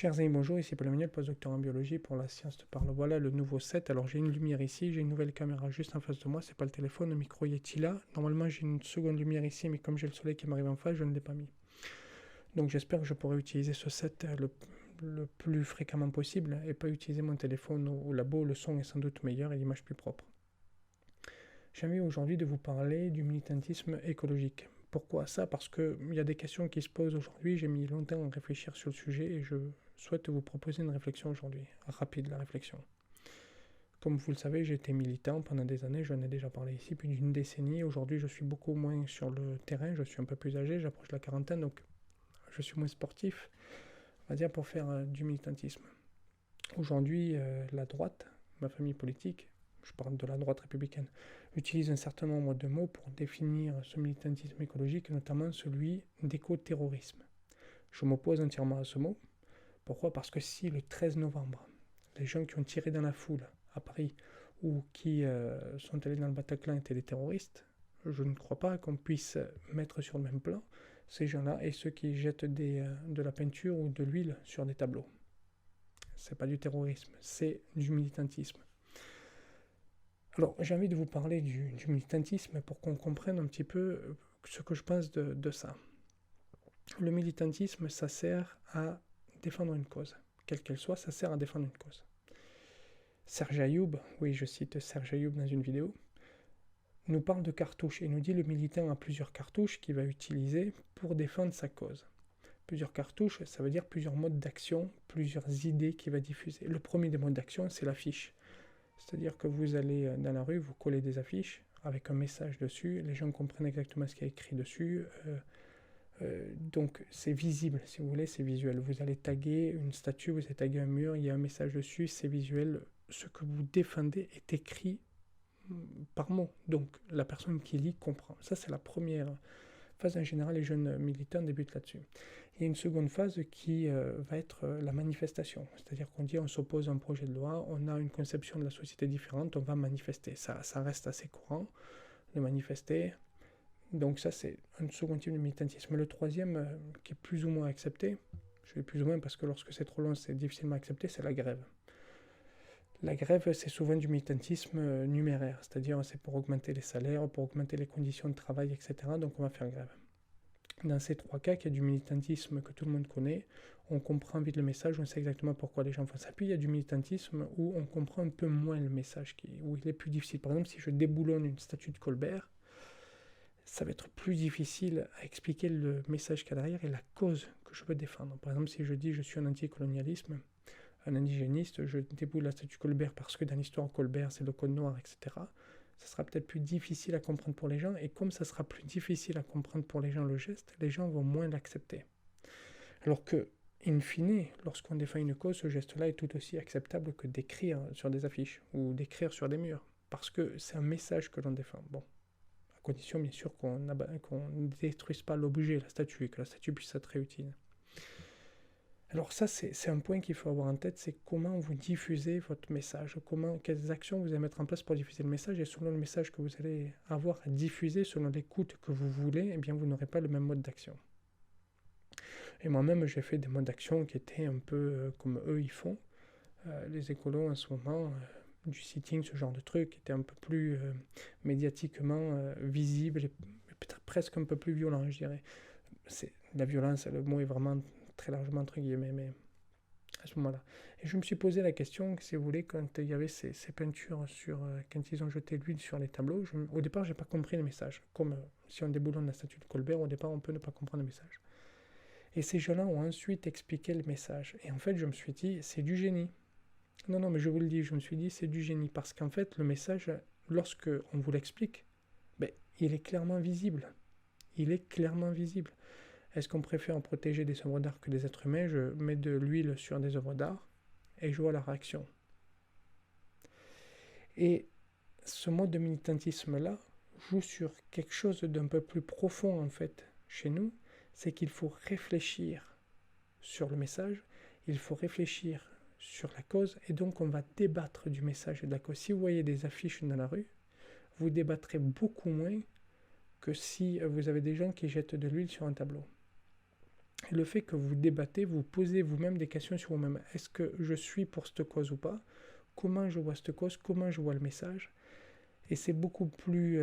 Chers amis, bonjour, ici Paul Emmanuel, postdocteur en biologie pour la science te parle. Voilà le nouveau set. Alors j'ai une lumière ici, j'ai une nouvelle caméra juste en face de moi, c'est pas le téléphone, le micro Yeti là. Normalement j'ai une seconde lumière ici, mais comme j'ai le soleil qui m'arrive en face, je ne l'ai pas mis. Donc j'espère que je pourrai utiliser ce set le plus fréquemment possible et pas utiliser mon téléphone au labo. Le son est sans doute meilleur et l'image plus propre. J'ai envie aujourd'hui de vous parler du militantisme écologique. Pourquoi ça? Parce qu'il y a des questions qui se posent aujourd'hui, j'ai mis longtemps à réfléchir sur le sujet et je souhaite vous proposer une réflexion aujourd'hui, rapide la réflexion. Comme vous le savez, j'ai été militant pendant des années, j'en ai déjà parlé ici, plus d'une décennie. Aujourd'hui, je suis beaucoup moins sur le terrain, je suis un peu plus âgé, j'approche la quarantaine, donc je suis moins sportif, on va dire, pour faire du militantisme. Aujourd'hui, la droite, ma famille politique, je parle de la droite républicaine, utilise un certain nombre de mots pour définir ce militantisme écologique, notamment celui d'éco-terrorisme. Je m'oppose entièrement à ce mot. Pourquoi? Parce que si le 13 novembre, les gens qui ont tiré dans la foule à Paris ou qui sont allés dans le Bataclan étaient des terroristes, je ne crois pas qu'on puisse mettre sur le même plan ces gens-là et ceux qui jettent de la peinture ou de l'huile sur des tableaux. C'est pas du terrorisme, c'est du militantisme. Alors, j'ai envie de vous parler du militantisme pour qu'on comprenne un petit peu ce que je pense de ça. Le militantisme, ça sert à défendre une cause. Quelle qu'elle soit, ça sert à défendre une cause. Serge Ayoub, oui, je cite Serge Ayoub dans une vidéo, nous parle de cartouches et nous dit le militant a plusieurs cartouches qu'il va utiliser pour défendre sa cause. Plusieurs cartouches, ça veut dire plusieurs modes d'action, plusieurs idées qu'il va diffuser. Le premier des modes d'action, c'est l'affiche. C'est-à-dire que vous allez dans la rue, vous collez des affiches avec un message dessus, les gens comprennent exactement ce qu'il y a écrit dessus, donc c'est visible, si vous voulez, c'est visuel. Vous allez taguer une statue, vous allez taguer un mur, il y a un message dessus, c'est visuel. Ce que vous défendez est écrit par mots, donc la personne qui lit comprend. Ça, c'est la première phase. En général, les jeunes militants débutent là-dessus. Il y a une seconde phase qui va être la manifestation, c'est-à-dire qu'on dit on s'oppose à un projet de loi, on a une conception de la société différente, on va manifester. Ça reste assez courant de manifester. Donc ça, c'est un second type de militantisme. Le troisième, qui est plus ou moins accepté, je dis plus ou moins parce que lorsque c'est trop long, c'est difficilement accepté, c'est la grève. La grève, c'est souvent du militantisme numéraire, c'est-à-dire c'est pour augmenter les salaires, pour augmenter les conditions de travail, etc. Donc on va faire grève. Dans ces trois cas, il y a du militantisme que tout le monde connaît, on comprend vite le message, on sait exactement pourquoi les gens font ça. Puis il y a du militantisme où on comprend un peu moins le message, où il est plus difficile. Par exemple, si je déboulonne une statue de Colbert, ça va être plus difficile à expliquer le message qu'il y a derrière et la cause que je veux défendre. Par exemple, si je dis je suis un anticolonialisme, un indigéniste, je déboule la statue Colbert parce que dans l'histoire Colbert c'est le code noir, etc. Ça sera peut-être plus difficile à comprendre pour les gens, et comme ça sera plus difficile à comprendre pour les gens le geste, les gens vont moins l'accepter. Alors que, in fine, lorsqu'on défend une cause, ce geste-là est tout aussi acceptable que d'écrire sur des affiches ou d'écrire sur des murs, parce que c'est un message que l'on défend. Bon, à condition bien sûr qu'on ne détruise pas l'objet, la statue, et que la statue puisse être réutilisée. Alors ça, c'est un point qu'il faut avoir en tête, c'est comment vous diffusez votre message, quelles actions vous allez mettre en place pour diffuser le message, et selon le message que vous allez avoir à diffuser, selon l'écoute que vous voulez, eh bien vous n'aurez pas le même mode d'action. Et moi-même, j'ai fait des modes d'action qui étaient un peu comme eux ils font. Les écolos en ce moment, du sitting, ce genre de truc, était un peu plus médiatiquement visible et peut-être presque un peu plus violent, je dirais. C'est la violence, le mot est vraiment très largement entre guillemets, mais à ce moment-là. Et je me suis posé la question, si vous voulez, quand il y avait ces peintures quand ils ont jeté l'huile sur les tableaux, au départ, j'ai pas compris le message. Comme si on déboulonne la statue de Colbert, au départ, on peut ne pas comprendre le message. Et ces gens-là ont ensuite expliqué le message. Et en fait, je me suis dit, c'est du génie. Non, non, mais je vous le dis, je me suis dit, c'est du génie. Parce qu'en fait, le message, lorsque on vous l'explique, ben, il est clairement visible. Il est clairement visible. Est-ce qu'on préfère protéger des œuvres d'art que des êtres humains? Je mets de l'huile sur des œuvres d'art et je vois la réaction. Et ce mode de militantisme-là joue sur quelque chose d'un peu plus profond en fait chez nous, c'est qu'il faut réfléchir sur le message, il faut réfléchir sur la cause, et donc on va débattre du message et de la cause. Si vous voyez des affiches dans la rue, vous débattrez beaucoup moins que si vous avez des gens qui jettent de l'huile sur un tableau. Et le fait que vous débattez, vous posez vous-même des questions sur vous-même. Est-ce que je suis pour cette cause ou pas? Comment je vois cette cause? Comment je vois le message? Et c'est beaucoup plus,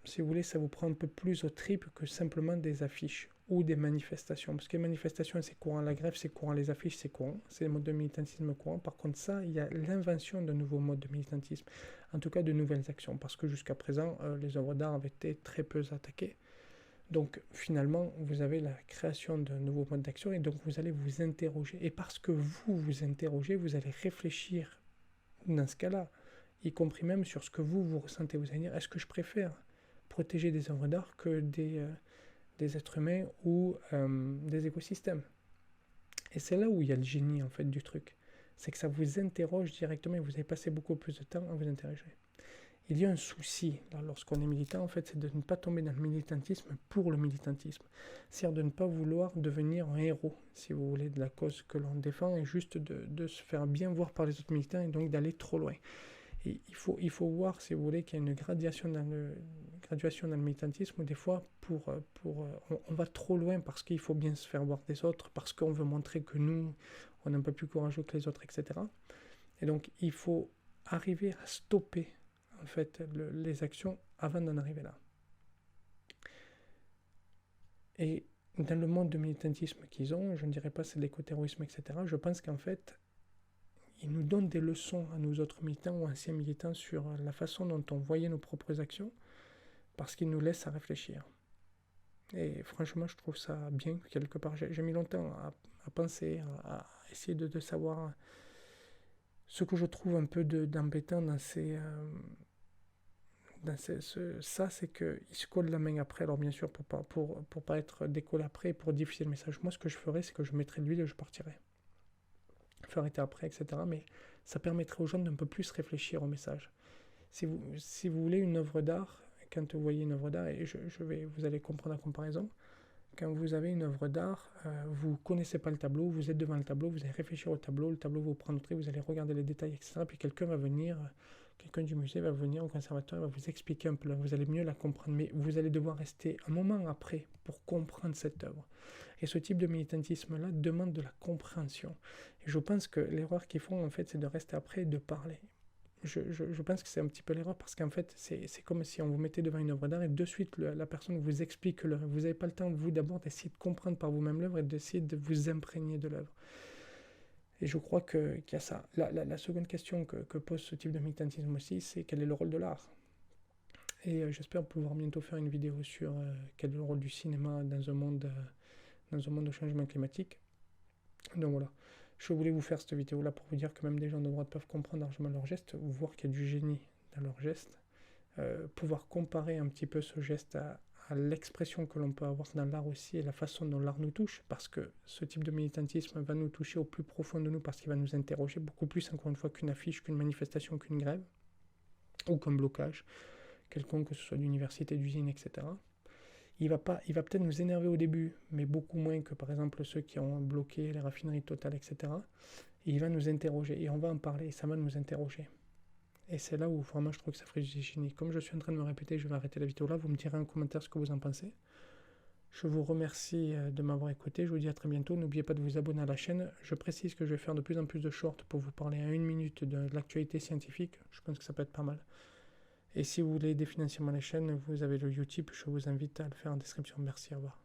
si vous voulez, ça vous prend un peu plus aux tripes que simplement des affiches ou des manifestations. Parce que les manifestations, c'est courant, la grève, c'est courant, les affiches, c'est courant. C'est les modes de militantisme courant. Par contre, ça, il y a l'invention d'un nouveau mode de militantisme. En tout cas, de nouvelles actions. Parce que jusqu'à présent, les œuvres d'art avaient été très peu attaquées. Donc, finalement, vous avez la création d'un nouveau mode d'action et donc vous allez vous interroger. Et parce que vous vous interrogez, vous allez réfléchir dans ce cas-là, y compris même sur ce que vous ressentez. Vous allez dire, est-ce que je préfère protéger des œuvres d'art que des êtres humains ou des écosystèmes? Et c'est là où il y a le génie en fait du truc. C'est que ça vous interroge directement et vous avez passé beaucoup plus de temps à vous interroger. Il y a un souci là, lorsqu'on est militant, en fait, c'est de ne pas tomber dans le militantisme pour le militantisme. C'est-à-dire de ne pas vouloir devenir un héros, si vous voulez, de la cause que l'on défend, et juste de se faire bien voir par les autres militants et donc d'aller trop loin. Et il faut voir, si vous voulez, qu'il y a une graduation dans le militantisme où des fois, on va trop loin parce qu'il faut bien se faire voir des autres, parce qu'on veut montrer que nous, on est un peu plus courageux que les autres, etc. Et donc, il faut arriver à stopper en fait les actions avant d'en arriver là. Et dans le monde de militantisme qu'ils ont, je ne dirais pas c'est l'écoterrorisme, etc., je pense qu'en fait, ils nous donnent des leçons à nous autres militants ou anciens militants sur la façon dont on voyait nos propres actions, parce qu'ils nous laissent à réfléchir. Et franchement, je trouve ça bien, quelque part. J'ai mis longtemps à penser, à essayer de savoir ce que je trouve un peu d'embêtant dans ça, c'est qu'ils se collent la main après. Alors bien sûr, pour pas être décollé après, pour diffuser le message. Moi, ce que je ferais, c'est que je mettrais de l'huile et je partirais. Je ferais arrêter après, etc. Mais ça permettrait aux gens d'un peu plus réfléchir au message. Si vous voulez une œuvre d'art, quand vous voyez une œuvre d'art, et vous allez comprendre la comparaison, quand vous avez une œuvre d'art, vous ne connaissez pas le tableau, vous êtes devant le tableau, vous allez réfléchir au tableau, le tableau vous prend au trait, vous allez regarder les détails, etc. Puis quelqu'un du musée va venir au conservatoire, va vous expliquer un peu, vous allez mieux la comprendre, mais vous allez devoir rester un moment après pour comprendre cette œuvre. Et ce type de militantisme-là demande de la compréhension. Et je pense que l'erreur qu'ils font, en fait, c'est de rester après et de parler. Je pense que c'est un petit peu l'erreur parce qu'en fait, c'est comme si on vous mettait devant une œuvre d'art et de suite la personne vous explique l'œuvre. Vous n'avez pas le temps, vous, d'abord, d'essayer de comprendre par vous-même l'œuvre et d'essayer de vous imprégner de l'œuvre. Et je crois qu'il y a ça. La seconde question que pose ce type de militantisme aussi, c'est quel est le rôle de l'art? Et j'espère pouvoir bientôt faire une vidéo sur quel est le rôle du cinéma dans un monde de changement climatique. Donc voilà. Je voulais vous faire cette vidéo là pour vous dire que même des gens de droite peuvent comprendre largement leurs gestes, voir qu'il y a du génie dans leurs gestes, pouvoir comparer un petit peu ce geste à l'expression que l'on peut avoir dans l'art aussi et la façon dont l'art nous touche, parce que ce type de militantisme va nous toucher au plus profond de nous parce qu'il va nous interroger beaucoup plus encore une fois qu'une affiche, qu'une manifestation, qu'une grève ou qu'un blocage quelconque, que ce soit d'université, d'usine, etc. Il va peut-être nous énerver au début, mais beaucoup moins que par exemple ceux qui ont bloqué les raffineries Total, etc. Et il va nous interroger, et on va en parler, et ça va nous interroger. Et c'est là où vraiment je trouve que ça ferait du génie. Comme je suis en train de me répéter, je vais arrêter la vidéo là, vous me direz en commentaire ce que vous en pensez. Je vous remercie de m'avoir écouté, je vous dis à très bientôt, n'oubliez pas de vous abonner à la chaîne. Je précise que je vais faire de plus en plus de shorts pour vous parler à 1 minute de l'actualité scientifique, je pense que ça peut être pas mal. Et si vous voulez aider financièrement la chaîne, vous avez le Utip, je vous invite à le faire en description. Merci, au revoir.